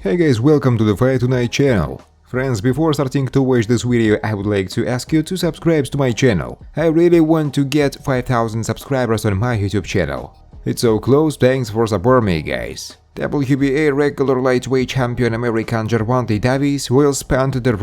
Hey guys, welcome to the Fight Tonight channel. Friends, before starting to watch this video, I would like to ask you to subscribe to my channel. I really want to get 5,000 subscribers on my YouTube channel. It's so close, thanks for supporting me, guys. WBA Regular Lightweight champion American Jervonta Davis will spend the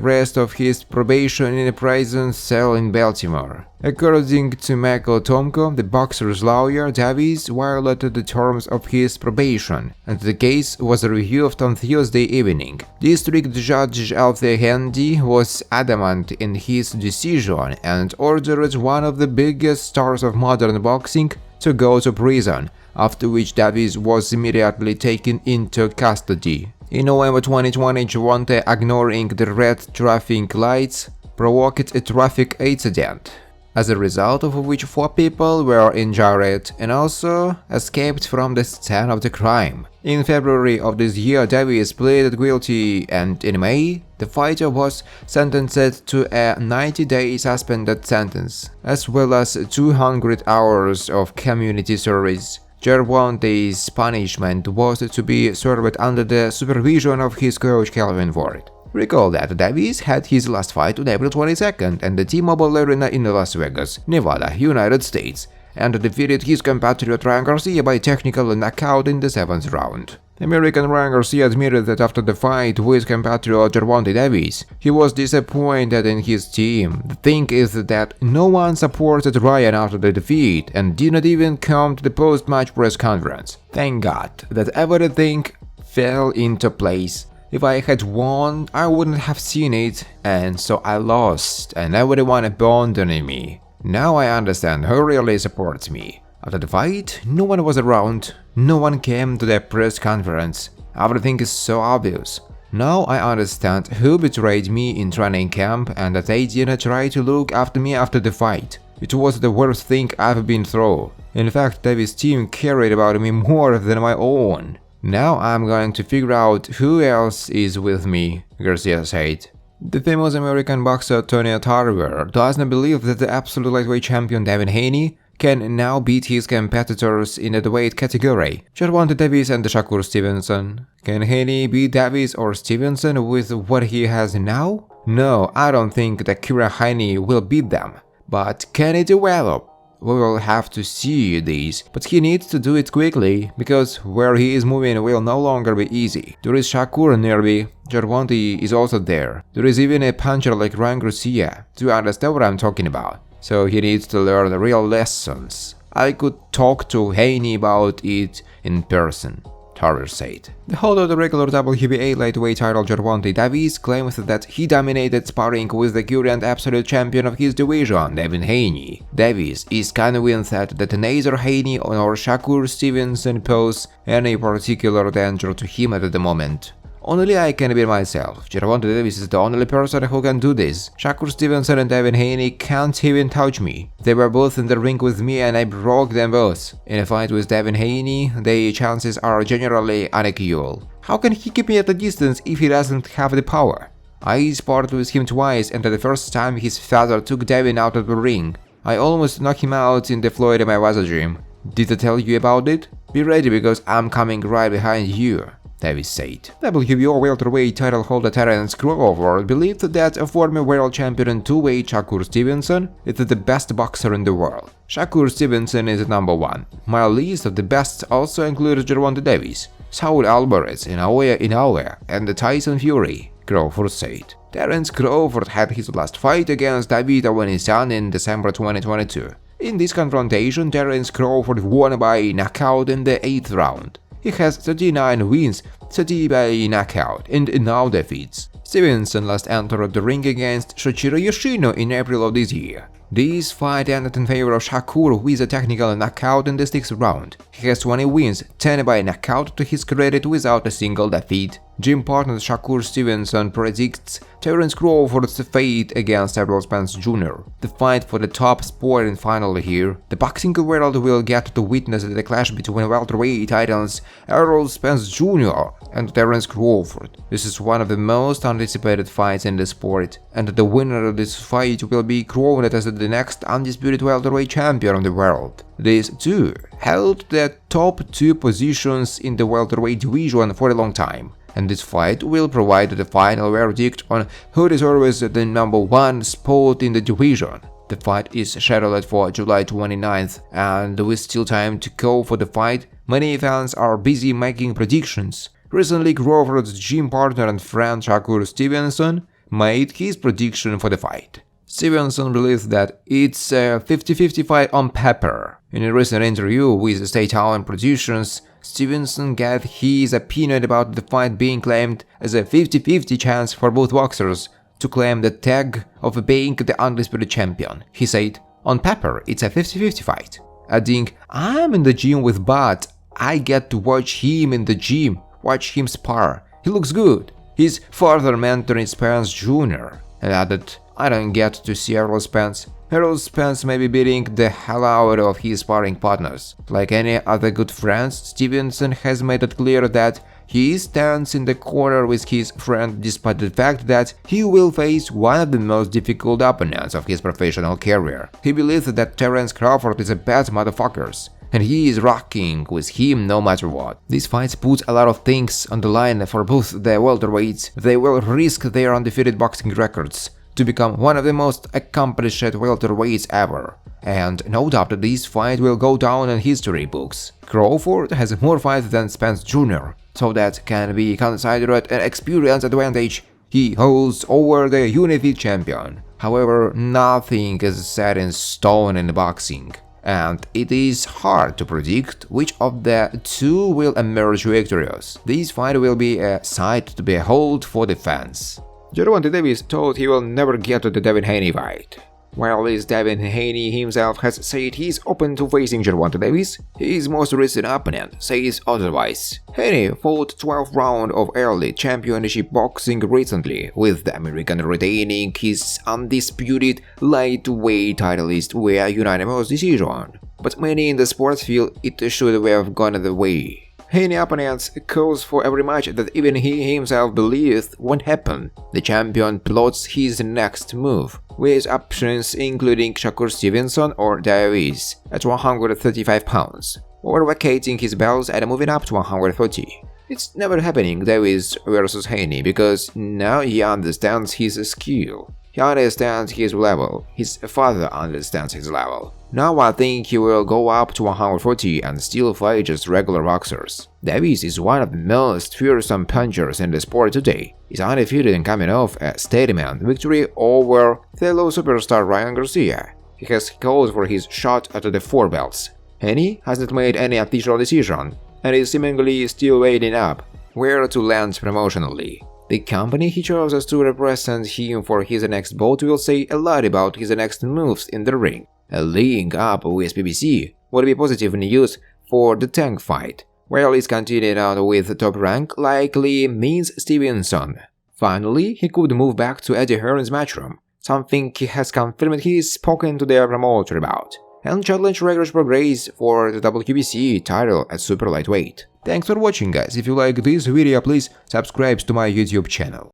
rest of his probation in a prison cell in Baltimore. According to Michael Tomko, the boxer's lawyer, Davis violated the terms of his probation, and the case was reviewed on Tuesday evening. District Judge Althea Handy was adamant in his decision and ordered one of the biggest stars of modern boxing to go to prison, after which Davis was immediately taken into custody. In November 2020, Gervonta, ignoring the red traffic lights, provoked a traffic accident, as a result of which 4 people were injured and also escaped from the scene of the crime. In February of this year, Davis pleaded guilty, and in May, the fighter was sentenced to a 90-day suspended sentence, as well as 200 hours of community service. Gervonta's punishment was to be served under the supervision of his coach Calvin Ward. Recall that Davis had his last fight on April 22nd at the T-Mobile Arena in Las Vegas, Nevada, United States, and defeated his compatriot Ryan Garcia by technical knockout in the 7th round. American Ryan Garcia admitted that after the fight with compatriot Gervonta Davis, he was disappointed in his team. The thing is that no one supported Ryan after the defeat and did not even come to the post-match press conference. Thank God that everything fell into place. If I had won, I wouldn't have seen it, and so I lost, and everyone abandoned me. Now I understand who really supports me. After the fight, no one was around, no one came to the press conference. Everything is so obvious. Now I understand who betrayed me in training camp and that they didn't try to look after me after the fight. It was the worst thing I've been through. In fact, Davis' team cared about me more than my own. Now I'm going to figure out who else is with me, Garcia said. The famous American boxer Tony Tarver does not believe that the absolute lightweight champion Devin Haney can now beat his competitors in the weight category, Gervonta Davis and Shakur Stevenson. Can Haney beat Davis or Stevenson with what he has now? No, I don't think that Haney will beat them. But can he develop? We will have to see this, but he needs to do it quickly, because where he is moving will no longer be easy. There is Shakur nearby, Gervonta is also there. There is even a puncher like Ryan Garcia. Do you understand what I'm talking about? So he needs to learn the real lessons. I could talk to Haney about it in person, Tarver said. The holder of the regular WBA lightweight title Gervonta Davis claims that he dominated sparring with the current absolute champion of his division, Devin Haney. Davis is convinced that neither Haney nor Shakur Stevenson pose any particular danger to him at the moment. Only I can be myself. Gervonta Davis is the only person who can do this. Shakur Stevenson and Devin Haney can't even touch me. They were both in the ring with me and I broke them both. In a fight with Devin Haney, the chances are generally unequal. How can he keep me at a distance if he doesn't have the power? I sparred with him twice, and the first time his father took Devin out of the ring. I almost knocked him out in the Florida Mayweather gym. Did I tell you about it? Be ready, because I'm coming right behind you, Davis said. WBO welterweight title holder Terence Crawford believed that a former world champion in two-weight Shakur Stevenson is the best boxer in the world. Shakur Stevenson is number 1. My list of the best also includes Gervonta Davis, Saul Alvarez, Inoue, and Tyson Fury, Crawford said. Terence Crawford had his last fight against David Haney in December 2022. In this confrontation, Terence Crawford won by knockout in the 8th round. He has 39 wins, 30 by knockout, and no defeats. Stevenson last entered the ring against Shoichiro Yoshino in April of this year. This fight ended in favor of Shakur with a technical knockout in the 6th round. He has 20 wins, 10 by knockout to his credit without a single defeat. Gym partner Shakur Stevenson predicts Terence Crawford's fate against Errol Spence Jr. The fight for the top spot in final here. The boxing world will get to witness the clash between welterweight titans Errol Spence Jr. and Terence Crawford. This is one of the most anticipated fights in the sport, and the winner of this fight will be crowned as the next undisputed welterweight champion of the world. These two held the top two positions in the welterweight division for a long time, and this fight will provide the final verdict on who deserves the #1 spot in the division. The fight is scheduled for July 29th, and with still time to go for the fight, many fans are busy making predictions. Recently, Crawford's gym partner and friend Shakur Stevenson made his prediction for the fight. Stevenson believes that it's a 50-50 fight on paper. In a recent interview with State Island Productions, Stevenson gave his opinion about the fight being claimed as a 50-50 chance for both boxers to claim the tag of being the undisputed champion. He said, "On paper, it's a 50-50 fight," adding, "I'm in the gym with Bud. I get to watch him in the gym, watch him spar. He looks good. His father mentoring Spence Jr." and added, "I don't get to see Errol Spence. Errol Spence may be beating the hell out of his sparring partners. Like any other good friends, Stevenson has made it clear that he stands in the corner with his friend despite the fact that he will face one of the most difficult opponents of his professional career. He believes that Terence Crawford is a bad motherfucker, and he is rocking with him no matter what. This fight puts a lot of things on the line for both the welterweights. They will risk their undefeated boxing records to become one of the most accomplished welterweights ever. And no doubt that this fight will go down in history books. Crawford has more fights than Spence Jr., so that can be considered an experience advantage he holds over the unified champion. However, nothing is set in stone in boxing, and it is hard to predict which of the two will emerge victorious. This fight will be a sight to behold for the fans. Gervonta Davis thought he will never get to the Devin Haney fight. While this Devin Haney himself has said he's open to facing Gervonta Davis, his most recent opponent says otherwise. Haney fought 12th round of early championship boxing recently, with the American retaining his undisputed lightweight titleist via unanimous decision. But many in the sport feel it should have gone the way. Haney opponents calls for every match that even he himself believes won't happen. The champion plots his next move, with options including Shakur Stevenson or Davis at 135 pounds, or vacating his belts and moving up to 130. It's never happening Davis versus Haney because now he understands his skill. He understands his level. His father understands his level. Now I think he will go up to 140 and still fight just regular boxers. Davis is one of the most fearsome punchers in the sport today. He's undefeated and coming off a statement victory over fellow superstar Ryan Garcia. He has called for his shot at the 4 belts. Haney hasn't made any official decision and is seemingly still weighing up where to land promotionally. The company he chose to represent him for his next bout will say a lot about his next moves in the ring. A link up with PBC would be positive news for the Tank fight, while it's continuing on with Top Rank likely means Stevenson. Finally, he could move back to Eddie Hearn's matchroom, something he has confirmed he's spoken to their promoter about, and challenge regular progress for the WBC title at super lightweight. Thanks for watching guys. If you like this video, please subscribe to my YouTube channel.